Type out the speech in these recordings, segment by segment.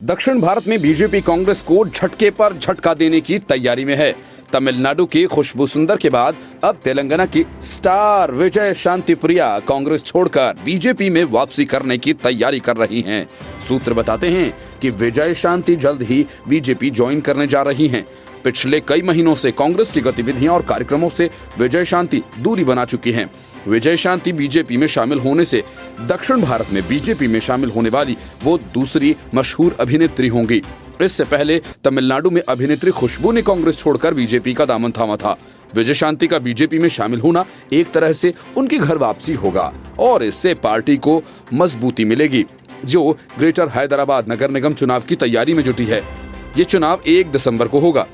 दक्षिण भारत में बीजेपी कांग्रेस को झटके पर झटका देने की तैयारी में है। तमिलनाडु की खुशबू सुंदर के बाद अब तेलंगाना की स्टार विजय शांति प्रिया कांग्रेस छोड़कर बीजेपी में वापसी करने की तैयारी कर रही हैं। सूत्र बताते हैं कि विजय शांति जल्द ही बीजेपी ज्वाइन करने जा रही हैं। पिछले कई महीनों से कांग्रेस की गतिविधियों और कार्यक्रमों से विजय शांति दूरी बना चुकी हैं। विजय शांति बीजेपी में शामिल होने से दक्षिण भारत में बीजेपी में शामिल होने वाली वो दूसरी मशहूर अभिनेत्री होंगी। इससे पहले तमिलनाडु में अभिनेत्री खुशबू ने कांग्रेस छोड़कर बीजेपी का दामन थामा था। विजय शांति का बीजेपी में शामिल होना एक तरह से उनकी घर वापसी होगा और इससे पार्टी को मजबूती मिलेगी, जो ग्रेटर हैदराबाद नगर निगम चुनाव की तैयारी में जुटी है। ये चुनाव 1 दिसंबर को होगा।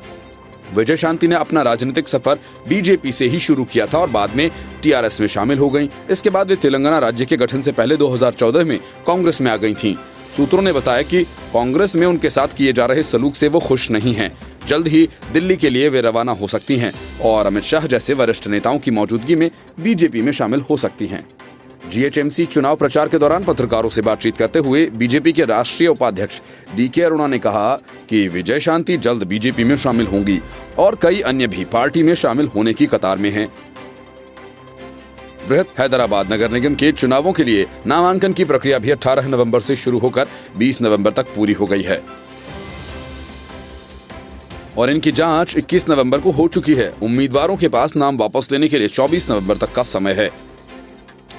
विजय शांति ने अपना राजनीतिक सफर बीजेपी से ही शुरू किया था और बाद में टीआरएस में शामिल हो गईं। इसके बाद वे तेलंगाना राज्य के गठन से पहले 2014 में कांग्रेस में आ गई थीं। सूत्रों ने बताया कि कांग्रेस में उनके साथ किए जा रहे सलूक से वो खुश नहीं हैं। जल्द ही दिल्ली के लिए वे रवाना हो सकती हैं और अमित शाह जैसे वरिष्ठ नेताओं की मौजूदगी में बीजेपी में शामिल हो सकती हैं। जीएचएमसी चुनाव प्रचार के दौरान पत्रकारों से बातचीत करते हुए बीजेपी के राष्ट्रीय उपाध्यक्ष डीके अरुणा ने कहा कि विजय शांति जल्द बीजेपी में शामिल होंगी और कई अन्य भी पार्टी में शामिल होने की कतार में हैं। बृहत हैदराबाद नगर निगम के चुनावों के लिए नामांकन की प्रक्रिया भी 18 नवंबर से शुरू होकर 20 नवंबर तक पूरी हो गई है और इनकी जांच 21 नवंबर को हो चुकी है। उम्मीदवारों के पास नाम वापस लेने के लिए 24 नवंबर तक का समय है।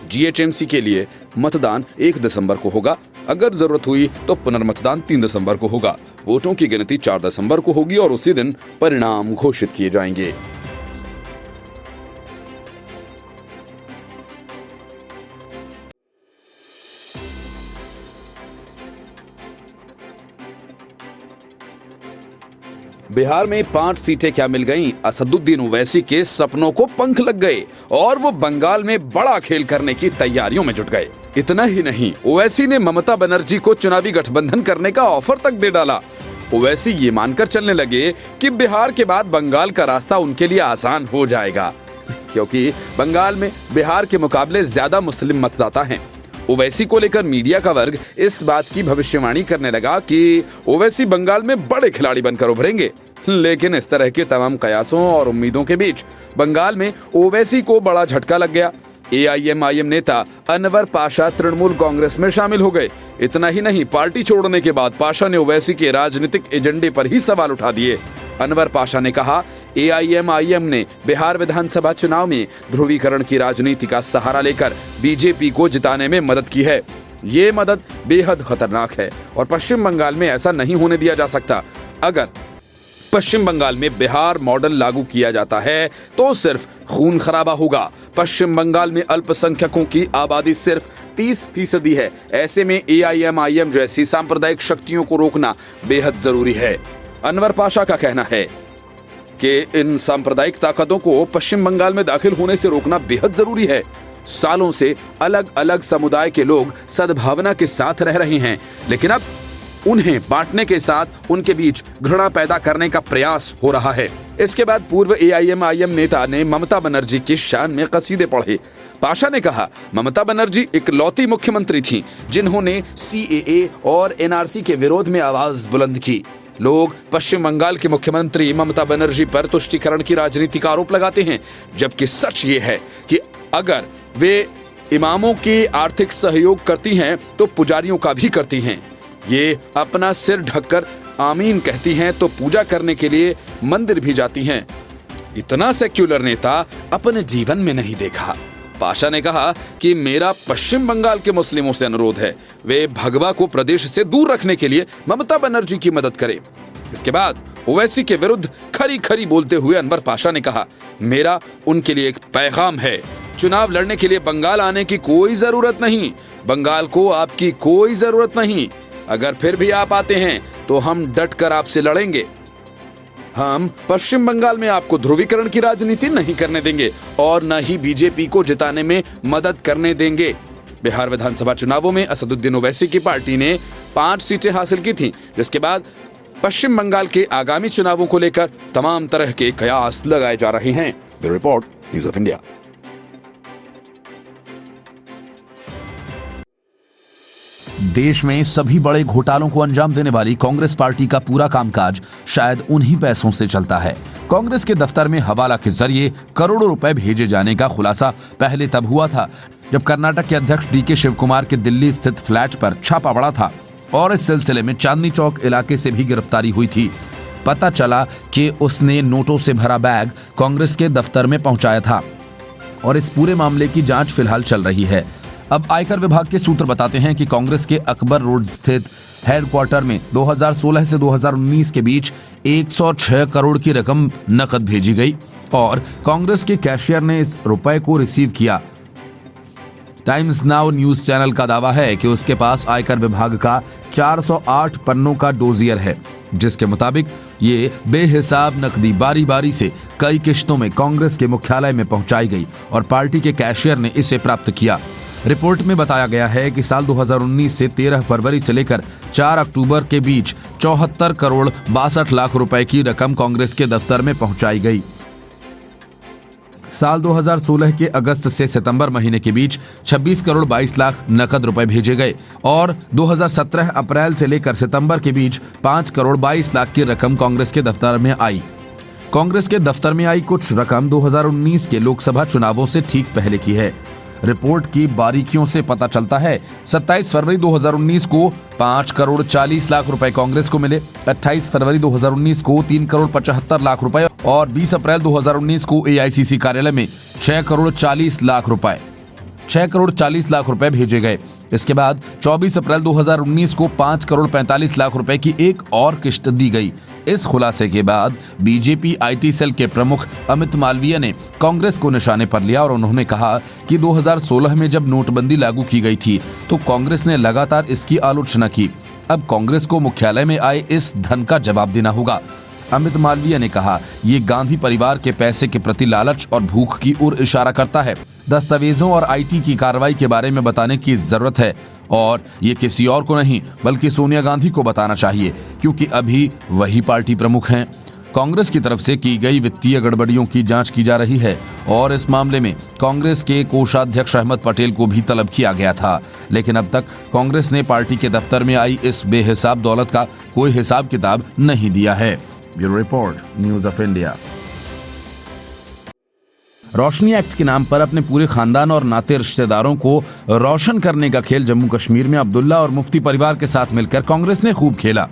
जीएचएमसी के लिए मतदान 1 दिसंबर को होगा। अगर जरूरत हुई तो पुनर्मतदान 3 दिसंबर को होगा। वोटों की गिनती 4 दिसंबर को होगी और उसी दिन परिणाम घोषित किए जाएंगे। बिहार में 5 सीटें क्या मिल गईं? असदुद्दीन ओवैसी के सपनों को पंख लग गए और वो बंगाल में बड़ा खेल करने की तैयारियों में जुट गए। इतना ही नहीं, ओवैसी ने ममता बनर्जी को चुनावी गठबंधन करने का ऑफर तक दे डाला। ओवैसी ये मानकर चलने लगे कि बिहार के बाद बंगाल का रास्ता उनके लिए आसान हो जाएगा, क्योंकि बंगाल में बिहार के मुकाबले ज्यादा मुस्लिम मतदाता हैं। ओवैसी को लेकर मीडिया का वर्ग इस बात की भविष्यवाणी करने लगा कि ओवैसी बंगाल में बड़े खिलाड़ी बनकर उभरेंगे। लेकिन इस तरह के तमाम कयासों और उम्मीदों के बीच बंगाल में ओवैसी को बड़ा झटका लग गया। एआईएमआईएम नेता अनवर पाशा तृणमूल कांग्रेस में शामिल हो गए। इतना ही नहीं, पार्टी छोड़ने के बाद पाशा ने ओवैसी के राजनीतिक एजेंडे पर ही सवाल उठा दिए। अनवर पाशा ने कहा, एआईएमआईएम ने बिहार विधानसभा चुनाव में ध्रुवीकरण की राजनीति का सहारा लेकर बीजेपी को जिताने में मदद की है। ये मदद बेहद खतरनाक है और पश्चिम बंगाल में ऐसा नहीं होने दिया जा सकता। अगर पश्चिम बंगाल में बिहार मॉडल लागू किया जाता है तो सिर्फ खून खराबा होगा। पश्चिम बंगाल में अल्पसंख्यकों की आबादी सिर्फ 30% है। ऐसे में एआईएमआईएम जैसी सांप्रदायिक शक्तियों को रोकना बेहद जरूरी है। अनवर पाशा का कहना है कि इन सांप्रदायिक ताकतों को पश्चिम बंगाल में दाखिल होने से रोकना बेहद जरूरी है। सालों से अलग अलग समुदाय के लोग सद्भावना के साथ रह रहे हैं, लेकिन अब उन्हें बांटने के साथ उनके बीच घृणा पैदा करने का प्रयास हो रहा है। इसके बाद पूर्व एआईएमआईएम नेता ने ममता बनर्जी की शान में कसीदे पढ़े। पाशा ने कहा, ममता बनर्जी इकलौती मुख्यमंत्री थीं जिन्होंने सीएए और एनआरसी के विरोध में आवाज बुलंद की। लोग पश्चिम बंगाल के मुख्यमंत्री ममता बनर्जी पर तुष्टीकरण की राजनीति का आरोप लगाते हैं, जबकि सच ये है कि अगर वे इमामों की आर्थिक सहयोग करती हैं तो पुजारियों का भी करती हैं। ये अपना सिर ढककर आमीन कहती हैं तो पूजा करने के लिए मंदिर भी जाती हैं। इतना सेक्युलर नेता अपने जीवन में नहीं देखा। पाशा ने कहा कि मेरा पश्चिम बंगाल के मुस्लिमों से अनुरोध है, वे भगवा को प्रदेश से दूर रखने के लिए ममता बनर्जी की मदद करें। इसके बाद ओवैसी के विरुद्ध खरी खरी बोलते हुए अनवर पाशा ने कहा, मेरा उनके लिए एक पैगाम है, चुनाव लड़ने के लिए बंगाल आने की कोई जरूरत नहीं। बंगाल को आपकी कोई जरूरत नहीं। अगर फिर भी आप आते हैं तो हम डटकर आपसे लड़ेंगे। हम पश्चिम बंगाल में आपको ध्रुवीकरण की राजनीति नहीं करने देंगे और न ही बीजेपी को जिताने में मदद करने देंगे। बिहार विधानसभा चुनावों में असदुद्दीन ओवैसी की पार्टी ने 5 सीटें हासिल की थीं, जिसके बाद पश्चिम बंगाल के आगामी चुनावों को लेकर तमाम तरह के कयास लगाए जा रहे हैं। Bureau report, news of India. देश में सभी बड़े घोटालों को अंजाम देने वाली कांग्रेस पार्टी का पूरा कामकाज शायद उन्हीं पैसों से चलता है। कांग्रेस के दफ्तर में हवाला के जरिए करोड़ों रुपए भेजे जाने का खुलासा पहले तब हुआ था जब कर्नाटक के अध्यक्ष डीके शिव कुमार के दिल्ली स्थित फ्लैट पर छापा पड़ा था और इस सिलसिले में चांदनी चौक इलाके से भी गिरफ्तारी हुई थी। पता चला कि उसने नोटों से भरा बैग कांग्रेस के दफ्तर में पहुंचाया था और इस पूरे मामले की जांच फिलहाल चल रही है। अब आयकर विभाग के सूत्र बताते हैं कि कांग्रेस के अकबर रोड स्थित हेडक्वार्टर में 2016 से 2019 के बीच 106 करोड़ की रकम नकद भेजी गई और कांग्रेस के कैशियर ने इस रुपए को रिसीव किया। टाइम्स नाउ न्यूज चैनल का दावा है कि उसके पास आयकर विभाग का 408 पन्नों का डोजियर है, जिसके मुताबिक ये बेहिसाब नकदी बारी बारी से कई किश्तों में कांग्रेस के मुख्यालय में पहुंचाई गई और पार्टी के कैशियर ने इसे प्राप्त किया। रिपोर्ट में बताया गया है कि साल 2019 से 13 फरवरी से लेकर 4 अक्टूबर के बीच 74 करोड़ 62 लाख रुपए की रकम कांग्रेस के दफ्तर में पहुंचाई गई। साल 2016 के अगस्त से सितंबर महीने के बीच 26 करोड़ 22 लाख नकद रुपए भेजे गए और 2017 अप्रैल से लेकर सितंबर के बीच 5 करोड़ 22 लाख की रकम कांग्रेस के दफ्तर में आई। कांग्रेस के दफ्तर में आई कुछ रकम 2019 के लोकसभा चुनावों से ठीक पहले की है। रिपोर्ट की बारीकियों से पता चलता है 27 फरवरी 2019 को 5 करोड़ 40 लाख रुपए कांग्रेस को मिले, 28 फरवरी 2019 को 3 करोड़ 75 लाख रुपए और 20 अप्रैल 2019 को एआईसीसी कार्यालय में 6 करोड़ 40 लाख रुपए भेजे गए। इसके बाद 24 अप्रैल 2019 को 5 करोड़ 45 लाख रुपए की एक और किश्त दी गई। इस खुलासे के बाद बीजेपी आईटी सेल के प्रमुख अमित मालवीय ने कांग्रेस को निशाने पर लिया और उन्होंने कहा कि 2016 में जब नोटबंदी लागू की गई थी तो कांग्रेस ने लगातार इसकी आलोचना की। अब कांग्रेस को मुख्यालय में आए इस धन का जवाब देना होगा। अमित मालवीय ने कहा, ये गांधी परिवार के पैसे के प्रति लालच और भूख की ओर इशारा करता है। दस्तावेजों और आईटी की कार्रवाई के बारे में बताने की जरूरत है और ये किसी और को नहीं बल्कि सोनिया गांधी को बताना चाहिए, क्योंकि अभी वही पार्टी प्रमुख हैं। कांग्रेस की तरफ से की गई वित्तीय गड़बड़ियों की जांच की जा रही है और इस मामले में कांग्रेस के कोषाध्यक्ष अहमद पटेल को भी तलब किया गया था, लेकिन अब तक कांग्रेस ने पार्टी के दफ्तर में आई इस बेहिसाब दौलत का कोई हिसाब किताब नहीं दिया है। Bureau report, news of India. Roshni act के नाम पर अपने पूरे खानदान और नाते रिश्तेदारों को रोशन करने का खेल जम्मू कश्मीर में अब्दुल्ला और मुफ्ती परिवार के साथ मिलकर कांग्रेस ने खूब खेला।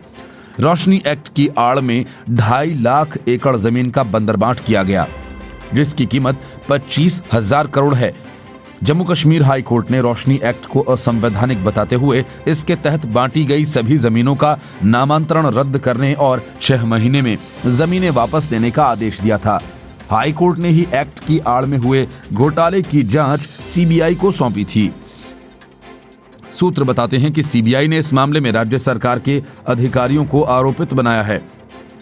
रोशनी एक्ट की आड़ में 2.5 लाख एकड़ जमीन का बंदरबांट किया गया, जिसकी कीमत 25,000 करोड़ है। जम्मू कश्मीर हाई कोर्ट ने रोशनी एक्ट को असंवैधानिक बताते हुए इसके तहत बांटी गई सभी जमीनों का नामांतरण रद्द करने और 6 महीने में जमीनें वापस देने का आदेश दिया था। हाई कोर्ट ने ही एक्ट की आड़ में हुए घोटाले की जांच सीबीआई को सौंपी थी। सूत्र बताते हैं कि सीबीआई ने इस मामले में राज्य सरकार के अधिकारियों को आरोपित बनाया है,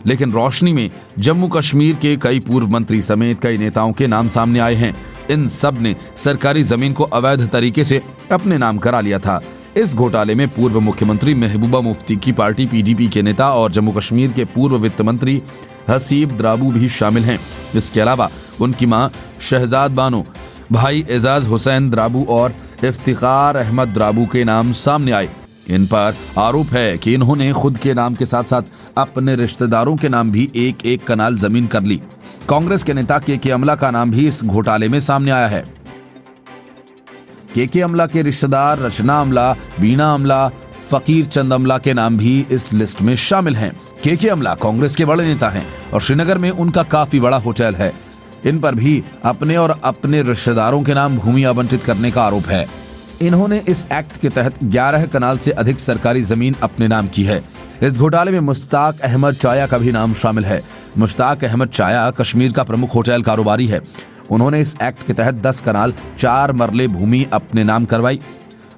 लेकिन रोशनी में जम्मू कश्मीर के कई पूर्व मंत्री समेत कई नेताओं के नाम सामने आए हैं। इन सब ने सरकारी जमीन को अवैध तरीके से अपने नाम करा लिया था। इस घोटाले में पूर्व मुख्यमंत्री महबूबा मुफ्ती की पार्टी पीडीपी के नेता और जम्मू कश्मीर के पूर्व वित्त मंत्री हसीब द्राबू भी शामिल हैं। इसके अलावा उनकी मां शहजाद बानो, भाई एजाज हुसैन द्राबू और इफ्तिखार अहमद द्राबू के नाम सामने आए। इन पर आरोप है कि इन्होंने खुद के नाम के साथ साथ अपने रिश्तेदारों के नाम भी एक कनाल जमीन कर ली। कांग्रेस के नेता के अमला का नाम भी इस घोटाले में सामने आया है। के अमला के रिश्तेदार रचना अमला, बीना अमला, फकीर चंद अमला के नाम भी इस लिस्ट में शामिल हैं। के अमला कांग्रेस के बड़े नेता हैं और श्रीनगर में उनका काफी बड़ा होटल है। इन पर भी अपने और अपने रिश्तेदारों के नाम भूमि आवंटित करने का आरोप है। इन्होंने इस एक्ट के तहत 11 कनाल से अधिक सरकारी जमीन अपने नाम की है। इस घोटाले में मुश्ताक अहमद चाया का भी नाम शामिल है। मुश्ताक अहमद चाया कश्मीर का प्रमुख होटल कारोबारी है। उन्होंने इस एक्ट के तहत 10 कनाल 4 मरले भूमि अपने नाम करवाई।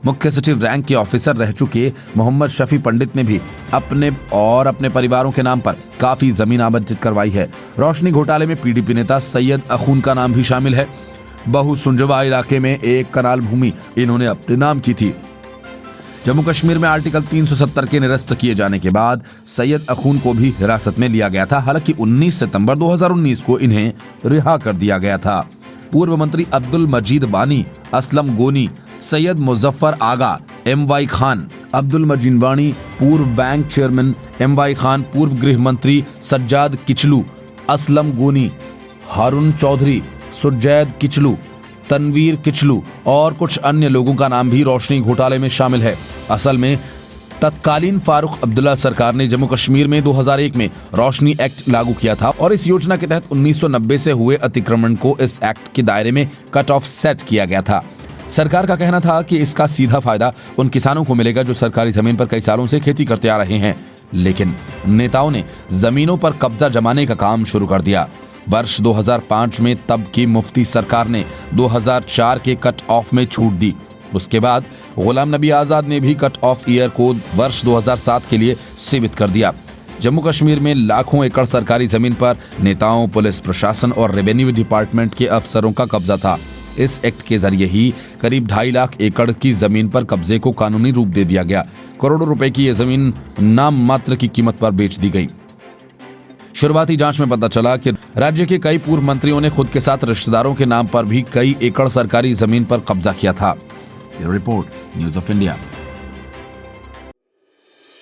मुख्य सचिव रैंक के ऑफिसर रह चुके मोहम्मद शफी पंडित ने भी अपने और अपने परिवारों के नाम पर काफी जमीन आवंटित करवाई है। रोशनी घोटाले में पीडीपी नेता सैयद अखून का नाम भी शामिल है। बहु सुंजवा इलाके में 1 कनाल भूमि इन्होंने अपने नाम की थी। जम्मू कश्मीर में आर्टिकल 370 के निरस्त किए जाने के बाद सैयद अखून को भी हिरासत में लिया गया था। हालांकि 19 सितंबर 2019 को इन्हें रिहा कर दिया गया था। पूर्व मंत्री अब्दुल मजीद बानी, असलम गोनी, सैयद मुजफ्फर आगा, MY खान, अब्दुल मजीद वाणी पूर्व बैंक चेयरमैन, MY खान पूर्व गृह मंत्री, सज्जाद किचलू, असलम गोनी, हारून चौधरी, सुजैद किचलू, तनवीर किचलू और कुछ अन्य लोगों का नाम भी रोशनी घोटाले में शामिल है। असल में तत्कालीन फारूक अब्दुल्ला सरकार ने जम्मू कश्मीर में 2001 में रोशनी एक्ट लागू किया था और इस योजना के तहत 1990 से हुए अतिक्रमण को इस एक्ट के दायरे में कट ऑफ सेट किया गया था। सरकार का कहना था कि इसका सीधा फायदा उन किसानों को मिलेगा जो सरकारी जमीन पर कई सालों से खेती करते आ रहे हैं, लेकिन नेताओं ने जमीनों पर कब्जा जमाने का काम शुरू कर दिया। वर्ष 2005 में तब की मुफ्ती सरकार ने 2004 के कट ऑफ में छूट दी। उसके बाद गुलाम नबी आजाद ने भी कट ऑफ ईयर को वर्ष 2007 के लिए सीमित कर दिया। जम्मू कश्मीर में लाखों एकड़ सरकारी जमीन पर नेताओं, पुलिस प्रशासन और रेवेन्यू डिपार्टमेंट के अफसरों का कब्जा था। इस एक्ट के जरिए ही करीब 2.5 लाख एकड़ की जमीन पर कब्जे को कानूनी रूप दे दिया गया। करोड़ों रुपए की यह जमीन नाम मात्र की कीमत पर बेच दी गई। शुरुआती जांच में पता चला कि राज्य के कई पूर्व मंत्रियों ने खुद के साथ रिश्तेदारों के नाम पर भी कई एकड़ सरकारी जमीन पर कब्जा किया था। Report, news of India.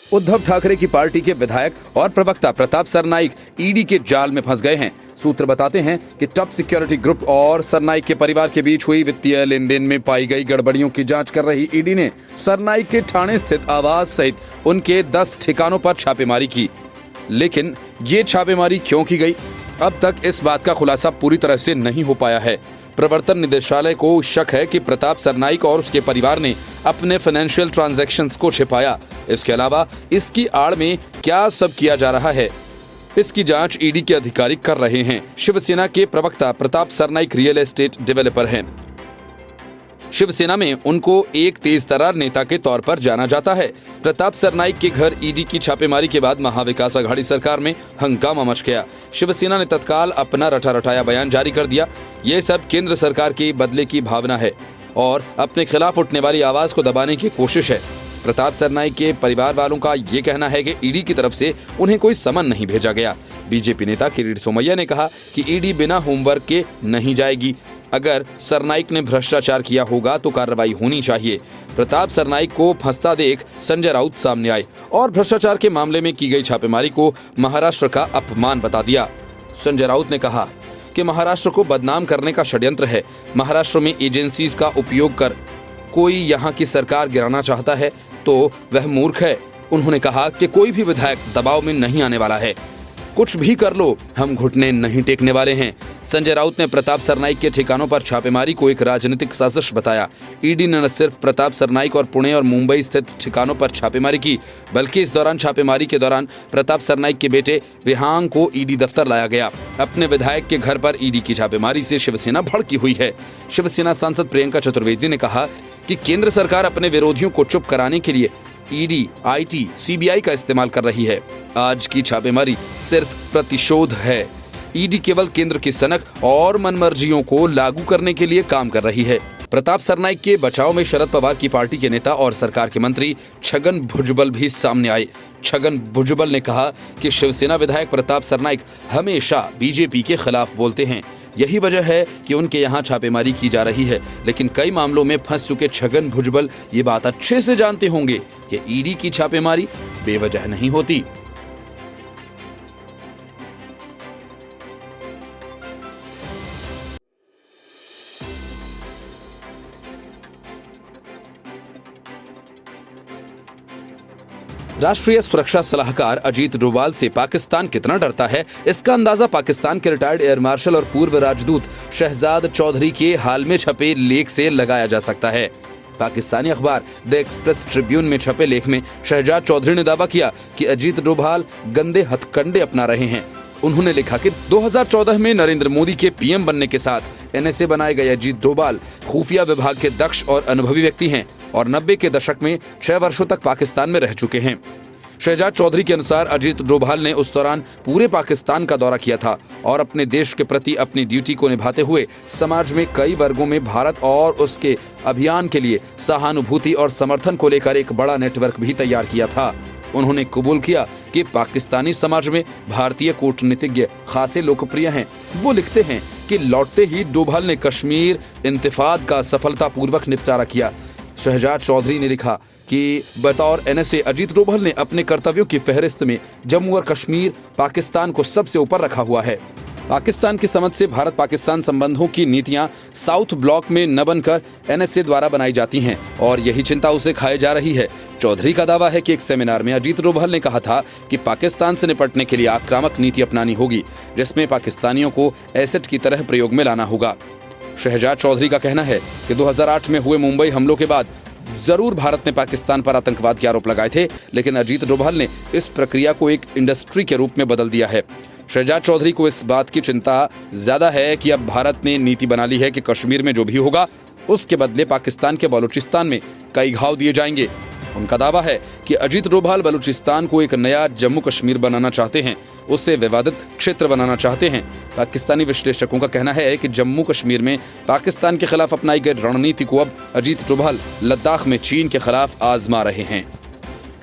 Uddhav Thackeray की पार्टी के विधायक और प्रवक्ता प्रताप सरनाइक ईडी के जाल में फंस गए हैं। सूत्र बताते हैं कि टॉप सिक्योरिटी ग्रुप और सरनाइक के परिवार के बीच हुई वित्तीय लेन देन में पाई गई गड़बड़ियों की जांच कर रही ईडी ने सरनाइक के ठाणे स्थित आवास सहित उनके 10 ठिकानों पर छापेमारी की। लेकिन ये छापेमारी क्यों की गई, अब तक इस बात का खुलासा पूरी तरह से नहीं हो पाया है। प्रवर्तन निदेशालय को शक है कि प्रताप सरनाइक और उसके परिवार ने अपने फाइनेंशियल ट्रांजैक्शंस को छिपाया। इसके अलावा इसकी आड़ में क्या सब किया जा रहा है, इसकी जांच ईडी के अधिकारी कर रहे हैं। शिवसेना के प्रवक्ता Pratap Sarnaik real estate developer हैं। शिवसेना में उनको एक तेज तर्रार नेता के तौर पर जाना जाता है। प्रताप सरनाइक के घर ईडी की छापेमारी के बाद महाविकास अघाड़ी सरकार में हंगामा मच गया। शिवसेना ने तत्काल अपना रटा रटाया बयान जारी कर दिया। ये सब केंद्र सरकार के बदले की भावना है और अपने खिलाफ उठने वाली आवाज को दबाने की कोशिश है। प्रताप सरनाइक के परिवार वालों का ये कहना है कि ईडी की तरफ से उन्हें कोई समन नहीं भेजा गया। बीजेपी नेता किरीट सोमैया ने कहा कि ईडी बिना होमवर्क के नहीं जाएगी। अगर सरनाइक ने भ्रष्टाचार किया होगा तो कार्रवाई होनी चाहिए। प्रताप सरनाइक को फंसता देख संजय राउत सामने आए और भ्रष्टाचार के मामले में की गई छापेमारी को महाराष्ट्र का अपमान बता दिया। संजय राउत ने कहा कि महाराष्ट्र को बदनाम करने का षड्यंत्र है। महाराष्ट्र में एजेंसीज का उपयोग कर कोई यहाँ की सरकार गिराना चाहता है तो वह मूर्ख है। उन्होंने कहा कि कोई भी विधायक दबाव में नहीं आने वाला है, कुछ भी कर लो, हम घुटने नहीं टेकने वाले हैं। संजय राउत ने प्रताप सरनाइक के ठिकानों पर छापेमारी को एक राजनीतिक साजिश बताया। ईडी ने न सिर्फ प्रताप सरनाइक और पुणे और मुंबई स्थित ठिकानों पर छापेमारी की, बल्कि इस दौरान छापेमारी के दौरान प्रताप सरनाइक के बेटे विहांग को ईडी दफ्तर लाया गया। अपने विधायक के घर पर ईडी की छापेमारी से शिवसेना भड़की हुई है। शिवसेना सांसद प्रियंका चतुर्वेदी ने कहा कि केंद्र सरकार अपने विरोधियों को चुप कराने के लिए ईडी, आईटी, सीबीआई का इस्तेमाल कर रही है। आज की छापेमारी सिर्फ प्रतिशोध है। ईडी केवल केंद्र की सनक और मनमर्जियों को लागू करने के लिए काम कर रही है। प्रताप सरनाइक के बचाव में शरद पवार की पार्टी के नेता और सरकार के मंत्री छगन भुजबल भी सामने आए। छगन भुजबल ने कहा कि शिवसेना विधायक प्रताप सरनाइक हमेशा बीजेपी के खिलाफ बोलते हैं। यही वजह है कि उनके यहाँ छापेमारी की जा रही है। लेकिन कई मामलों में फंस चुके छगन भुजबल ये बात अच्छे से जानते होंगे कि ईडी की छापेमारी बेवजह नहीं होती। राष्ट्रीय सुरक्षा सलाहकार अजीत डोभाल से पाकिस्तान कितना डरता है, इसका अंदाजा पाकिस्तान के रिटायर्ड एयर मार्शल और पूर्व राजदूत शहजाद चौधरी के हाल में छपे लेख से लगाया जा सकता है। पाकिस्तानी अखबार द एक्सप्रेस ट्रिब्यून में छपे लेख में शहजाद चौधरी ने दावा किया कि अजीत डोभाल गंदे हथकंडे अपना रहे हैं। उन्होंने लिखा कि 2014 में नरेंद्र मोदी के पीएम बनने के साथ एनएसए बनाए गए अजीत डोभाल खुफिया विभाग के दक्ष और अनुभवी व्यक्ति हैं और 90 के दशक में 6 वर्षों तक पाकिस्तान में रह चुके हैं। शहजाद चौधरी के अनुसार अजीत डोभाल ने उस दौरान पूरे पाकिस्तान का दौरा किया था और अपने देश के प्रति अपनी ड्यूटी को निभाते हुए समाज में कई वर्गों में भारत और उसके अभियान के लिए सहानुभूति और समर्थन को लेकर एक बड़ा नेटवर्क भी तैयार किया था। उन्होंने कबूल किया कि पाकिस्तानी समाज में भारतीय कूटनीतिज्ञ खासे लोकप्रिय हैं। वो लिखते हैं कि लौटते ही डोभाल ने कश्मीर इंतिफाद का सफलतापूर्वक निपटारा किया। शहजाद चौधरी ने लिखा कि बतौर एनएसए अजीत डोभाल ने अपने कर्तव्यों की फहरिस्त में जम्मू और कश्मीर पाकिस्तान को सबसे ऊपर रखा हुआ है। पाकिस्तान की समझ से भारत पाकिस्तान संबंधों की नीतियां साउथ ब्लॉक में न बनकर एनएसए द्वारा बनाई जाती हैं और यही चिंता उसे खाए जा रही है। चौधरी का दावा है कि एक सेमिनार में अजीत डोभाल ने कहा था कि पाकिस्तान से निपटने के लिए आक्रामक नीति अपनानी होगी, जिसमें पाकिस्तानियों को एसेट की तरह प्रयोग में लाना होगा। शहजाद चौधरी का कहना है कि 2008 में हुए मुंबई हमलों के बाद जरूर भारत ने पाकिस्तान पर आतंकवाद के आरोप लगाए थे, लेकिन अजीत डोभाल ने इस प्रक्रिया को एक इंडस्ट्री के रूप में बदल दिया है। शहजाद चौधरी को इस बात की चिंता ज्यादा है कि अब भारत ने नीति बना ली है कि कश्मीर में जो भी होगा उसके बदले पाकिस्तान के बलूचिस्तान में कई घाव दिए जाएंगे। उनका दावा है कि अजीत डोभाल बलूचिस्तान को एक नया जम्मू कश्मीर बनाना चाहते हैं, उसे विवादित क्षेत्र बनाना चाहते हैं। पाकिस्तानी विश्लेषकों का कहना है कि जम्मू कश्मीर में पाकिस्तान के खिलाफ अपनाई गई रणनीति को अब अजीत डोभाल लद्दाख में चीन के खिलाफ आजमा रहे हैं।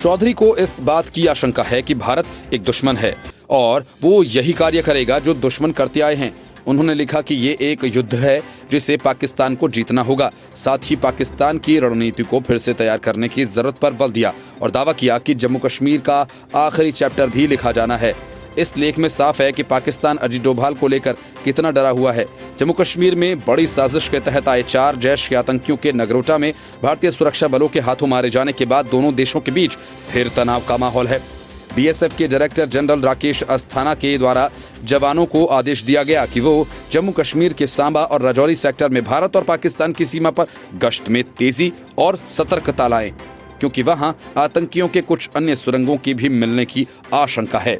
चौधरी को इस बात की आशंका है कि भारत एक दुश्मन है और वो यही कार्य करेगा जो दुश्मन करते आए हैं। उन्होंने लिखा कि ये एक युद्ध है जिसे पाकिस्तान को जीतना होगा। साथ ही पाकिस्तान की रणनीति को फिर से तैयार करने की जरूरत पर बल दिया और दावा किया कि जम्मू कश्मीर का आखिरी चैप्टर भी लिखा जाना है। इस लेख में साफ है कि पाकिस्तान अजीत डोभाल को लेकर कितना डरा हुआ है। जम्मू कश्मीर में बड़ी साजिश के तहत आए 4 जैश के आतंकियों के नगरोटा में भारतीय सुरक्षा बलों के हाथों मारे जाने के बाद दोनों देशों के बीच फिर तनाव का माहौल है। बीएसएफ के डायरेक्टर जनरल राकेश अस्थाना के द्वारा जवानों को आदेश दिया गया कि वो जम्मू कश्मीर के सांबा और राजौरी सेक्टर में भारत और पाकिस्तान की सीमा पर गश्त में तेजी और सतर्कता लाएं, क्योंकि वहां आतंकियों के कुछ अन्य सुरंगों की भी मिलने की आशंका है।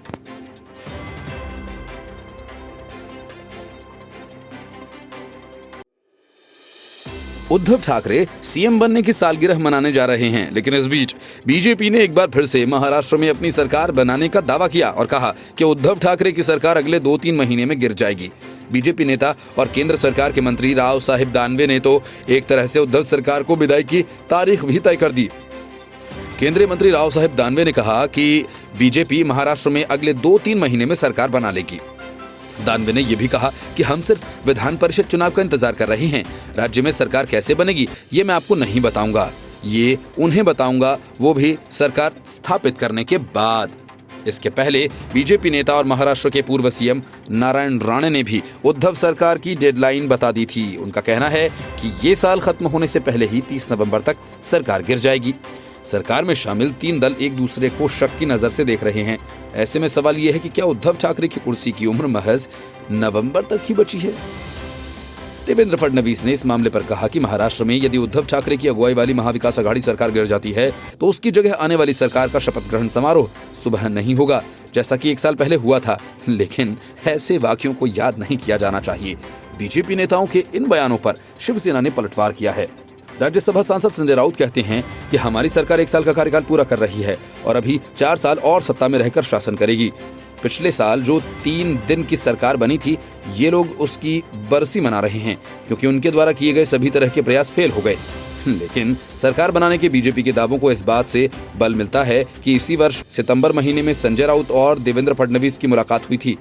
उद्धव ठाकरे सीएम बनने की सालगिरह मनाने जा रहे हैं, लेकिन इस बीच बीजेपी ने एक बार फिर से महाराष्ट्र में अपनी सरकार बनाने का दावा किया और कहा कि उद्धव ठाकरे की सरकार अगले 2-3 महीने में गिर जाएगी। बीजेपी नेता और केंद्र सरकार के मंत्री राव साहिब दानवे ने तो एक तरह से उद्धव सरकार को विदाई की तारीख भी तय कर दी। केंद्रीय मंत्री राव साहिब दानवे ने कहा कि बीजेपी महाराष्ट्र में अगले 2-3 महीने में सरकार बना लेगी। दानवे ने यह भी कहा कि हम सिर्फ विधान परिषद चुनाव का इंतजार कर रहे हैं। राज्य में सरकार कैसे बनेगी ये मैं आपको नहीं बताऊंगा, ये उन्हें बताऊंगा, वो भी सरकार स्थापित करने के बाद। इसके पहले बीजेपी नेता और महाराष्ट्र के पूर्व सीएम नारायण राणे ने भी उद्धव सरकार की डेडलाइन बता दी थी। उनका कहना है कि ये साल खत्म होने से पहले ही 30 नवंबर तक सरकार गिर जाएगी। सरकार में शामिल 3 दल एक दूसरे को शक की नजर से देख रहे हैं। ऐसे में सवाल यह है कि क्या उद्धव ठाकरे की कुर्सी की उम्र महज नवंबर तक ही बची है? देवेंद्र फडणवीस ने इस मामले पर कहा कि महाराष्ट्र में यदि उद्धव ठाकरे की अगुवाई वाली महाविकास आघाड़ी सरकार गिर जाती है तो उसकी जगह आने वाली सरकार का शपथ ग्रहण समारोह सुबह नहीं होगा, जैसा कि 1 साल पहले हुआ था। लेकिन ऐसे वाक्यों को याद नहीं किया जाना चाहिए। बीजेपी नेताओं के इन बयानों पर शिवसेना ने पलटवार किया है। राज्यसभा सांसद संजय राउत कहते हैं कि हमारी सरकार 1 साल का कार्यकाल पूरा कर रही है और अभी 4 साल और सत्ता में रहकर शासन करेगी। पिछले साल जो 3 दिन की सरकार बनी थी, ये लोग उसकी बरसी मना रहे हैं क्योंकि उनके द्वारा किए गए सभी तरह के प्रयास फेल हो गए। लेकिन सरकार बनाने के बीजेपी के दावों को इस बात से बल मिलता है कि इसी वर्ष सितंबर महीने में संजय राउत और देवेंद्र फडणवीस की मुलाकात हुई थी।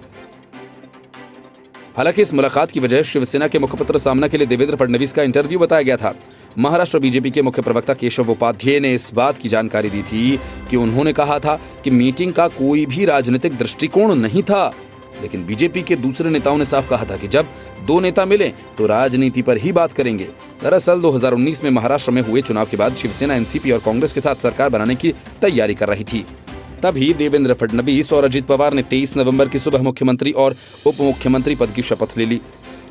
हालांकि इस मुलाकात की वजह शिवसेना के मुखपत्र सामना के लिए देवेंद्र फडणवीस का इंटरव्यू बताया गया था। महाराष्ट्र बीजेपी के मुख्य प्रवक्ता केशव उपाध्याय ने इस बात की जानकारी दी थी कि उन्होंने कहा था कि मीटिंग का कोई भी राजनीतिक दृष्टिकोण नहीं था। लेकिन बीजेपी के दूसरे नेताओं ने साफ कहा था कि जब 2 नेता मिले तो राजनीति पर ही बात करेंगे। दरअसल 2019 में महाराष्ट्र में हुए चुनाव के बाद शिवसेना एनसीपी और कांग्रेस के साथ सरकार बनाने की तैयारी कर रही थी। तभी देवेंद्र फडणवीस और अजित पवार ने 23 नवंबर की सुबह मुख्यमंत्री और उप मुख्यमंत्री पद की शपथ ले ली।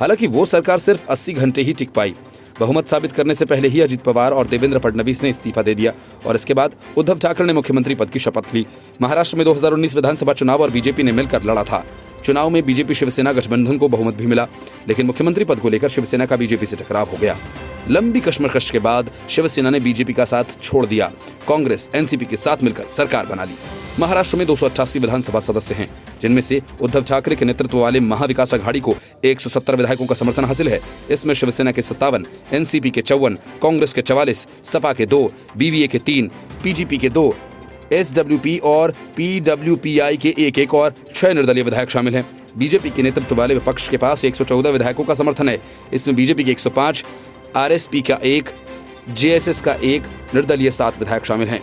हालांकि वो सरकार सिर्फ 80 घंटे ही टिक पाई। बहुमत साबित करने से पहले ही अजित पवार और देवेंद्र फडणवीस ने इस्तीफा दे दिया और इसके बाद उद्धव ठाकरे ने मुख्यमंत्री पद की शपथ ली। महाराष्ट्र में 2019 विधानसभा चुनाव और बीजेपी ने मिलकर लड़ा था। चुनाव में बीजेपी शिवसेना गठबंधन को बहुमत भी मिला, लेकिन मुख्यमंत्री पद को लेकर शिवसेना का बीजेपी से टकराव हो गया। लंबी कश्मकश के बाद शिवसेना ने बीजेपी का साथ छोड़ दिया। कांग्रेस एनसीपी के साथ मिलकर सरकार बना ली। महाराष्ट्र में 288 विधानसभा सदस्य हैं, जिनमें से उद्धव ठाकरे के नेतृत्व वाले महाविकास आघाड़ी को 170 विधायकों का समर्थन हासिल है। इसमें शिवसेना के 57, एनसीपी के 54, कांग्रेस के 44, सपा के 2, बीवीए के 3, पीजीपी के 2, एसडब्ल्यूपी और पीडब्ल्यूपीआई के 1 और 6 निर्दलीय विधायक शामिल हैं। बीजेपी के नेतृत्व वाले विपक्ष के पास 114 विधायकों का समर्थन है। इसमें बीजेपी के 105, आरएसपी का 1, जेएसएस का 1, निर्दलीय 7 विधायक शामिल हैं।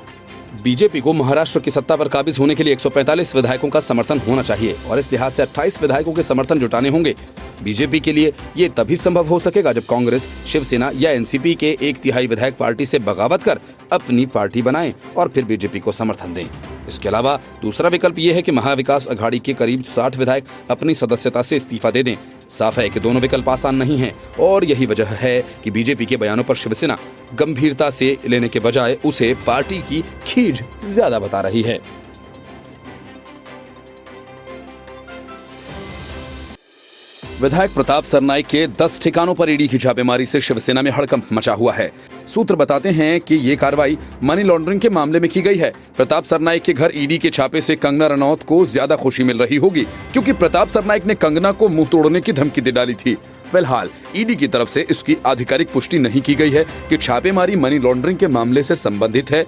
बीजेपी को महाराष्ट्र की सत्ता पर काबिज होने के लिए 145 विधायकों का समर्थन होना चाहिए और इस लिहाज से 28 विधायकों के समर्थन जुटाने होंगे। बीजेपी के लिए ये तभी संभव हो सकेगा जब कांग्रेस, शिवसेना या एनसीपी के 1/3 विधायक पार्टी से बगावत कर अपनी पार्टी बनाएं और फिर बीजेपी को समर्थन दें। इसके अलावा दूसरा विकल्प ये है कि महाविकास अघाड़ी के करीब 60 विधायक अपनी सदस्यता से इस्तीफा दे दें। साफ है कि दोनों विकल्प आसान नहीं हैं और यही वजह है कि बीजेपी के बयानों पर शिवसेना गंभीरता से लेने के बजाय उसे पार्टी की खींच ज्यादा बता रही है। विधायक प्रताप सरनाईक के 10 ठिकानों पर ईडी की छापेमारी से शिवसेना में हड़कंप मचा हुआ है। सूत्र बताते हैं कि ये कार्रवाई मनी लॉन्ड्रिंग के मामले में की गई है। प्रताप सरनाईक के घर ईडी के छापे से कंगना रनौत को ज्यादा खुशी मिल रही होगी, क्योंकि प्रताप सरनाईक ने कंगना को मुंह तोड़ने की धमकी दे डाली थी। फिलहाल ईडी की तरफ से इसकी आधिकारिक पुष्टि नहीं की गई है कि छापेमारी मनी लॉन्ड्रिंग के मामले से संबंधित है।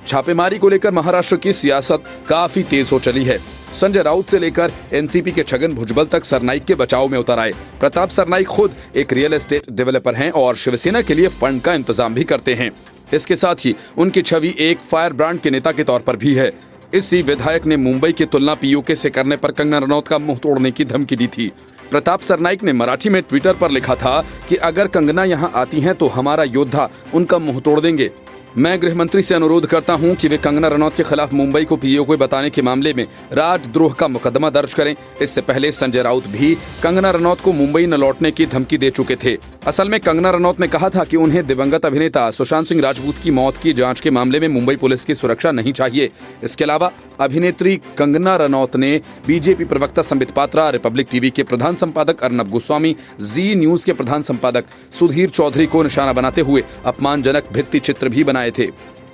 छापेमारी को लेकर महाराष्ट्र की सियासत काफी तेज हो चली है। संजय राउत से लेकर एनसीपी के छगन भुजबल तक सरनाईक के बचाव में उतर आए। प्रताप सरनाईक खुद एक रियल एस्टेट डेवलपर हैं और शिवसेना के लिए फंड का इंतजाम भी करते हैं। इसके साथ ही उनकी छवि एक फायर ब्रांड के नेता के तौर पर भी है। इसी विधायक ने मुंबई की तुलना पीओके से करने पर कंगना रनौत का मुंह तोड़ने की धमकी दी थी। प्रताप सरनाईक ने मराठी में ट्विटर पर लिखा था कि अगर कंगना यहाँ आती हैं तो हमारा योद्धा उनका मुंह तोड़ देंगे। मैं गृह मंत्री से अनुरोध करता हूं कि वे कंगना रनौत के खिलाफ मुंबई को पीओके बताने के मामले में राजद्रोह का मुकदमा दर्ज करें। इससे पहले संजय राउत भी कंगना रनौत को मुंबई न लौटने की धमकी दे चुके थे। असल में कंगना रनौत ने कहा था कि उन्हें दिवंगत अभिनेता सुशांत सिंह राजपूत की मौत की जांच के मामले में मुंबई पुलिस की सुरक्षा नहीं चाहिए। इसके अलावा अभिनेत्री कंगना रनौत ने बीजेपी प्रवक्ता संबित पात्रा, रिपब्लिक टीवी के प्रधान संपादक अर्नब गोस्वामी, जी न्यूज के प्रधान संपादक सुधीर चौधरी को निशाना बनाते हुए अपमानजनक भित्ति चित्र भी बनाए थे।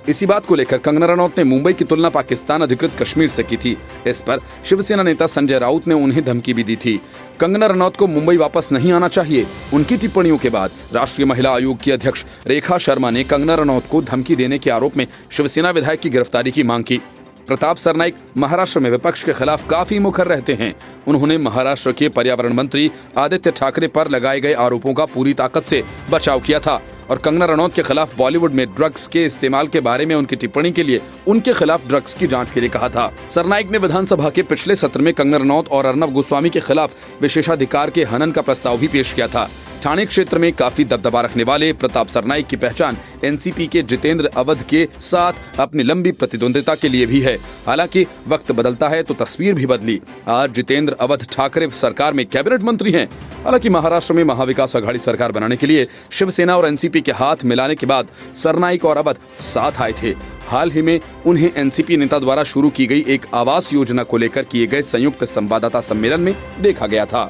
इसी बात को लेकर कंगना रनौत ने मुंबई की तुलना पाकिस्तान अधिकृत कश्मीर से की थी। इस पर शिवसेना नेता संजय राउत ने उन्हें धमकी भी दी थी। कंगना रनौत को मुंबई वापस नहीं आना चाहिए। उनकी टिप्पणियों के बाद राष्ट्रीय महिला आयोग की अध्यक्ष रेखा शर्मा ने कंगना रनौत को धमकी देने के आरोप में शिवसेना विधायक की गिरफ्तारी की मांग की। प्रताप सरनाईक महाराष्ट्र में विपक्ष के खिलाफ काफी मुखर रहते हैं। उन्होंने महाराष्ट्र के पर्यावरण मंत्री आदित्य ठाकरे पर लगाए गए आरोपों का पूरी ताकत से बचाव किया था और कंगना रनौत के खिलाफ बॉलीवुड में ड्रग्स के इस्तेमाल के बारे में उनकी टिप्पणी के लिए उनके खिलाफ ड्रग्स की जांच के लिए कहा था। सरनाईक ने विधानसभा के पिछले सत्र में कंगना रनौत और अर्नब गोस्वामी के खिलाफ विशेषाधिकार के हनन का प्रस्ताव भी पेश किया था। ठाणे क्षेत्र में काफी दबदबा रखने वाले प्रताप सरनाईक की पहचान एनसीपी के जितेंद्र अवध के साथ अपनी लंबी प्रतिद्वंदिता के लिए भी है। हालांकि वक्त बदलता है तो तस्वीर भी बदली। आज जितेंद्र अवध ठाकरे सरकार में कैबिनेट मंत्री हैं। हालांकि महाराष्ट्र में महाविकास अघाड़ी सरकार बनाने के लिए शिवसेना और एनसीपी के हाथ मिलाने के बाद सरनाईक और अवध साथ आए थे। हाल ही में उन्हें एनसीपी नेता द्वारा शुरू की गई एक आवास योजना को लेकर किए गए संयुक्त संवाददाता सम्मेलन में देखा गया था।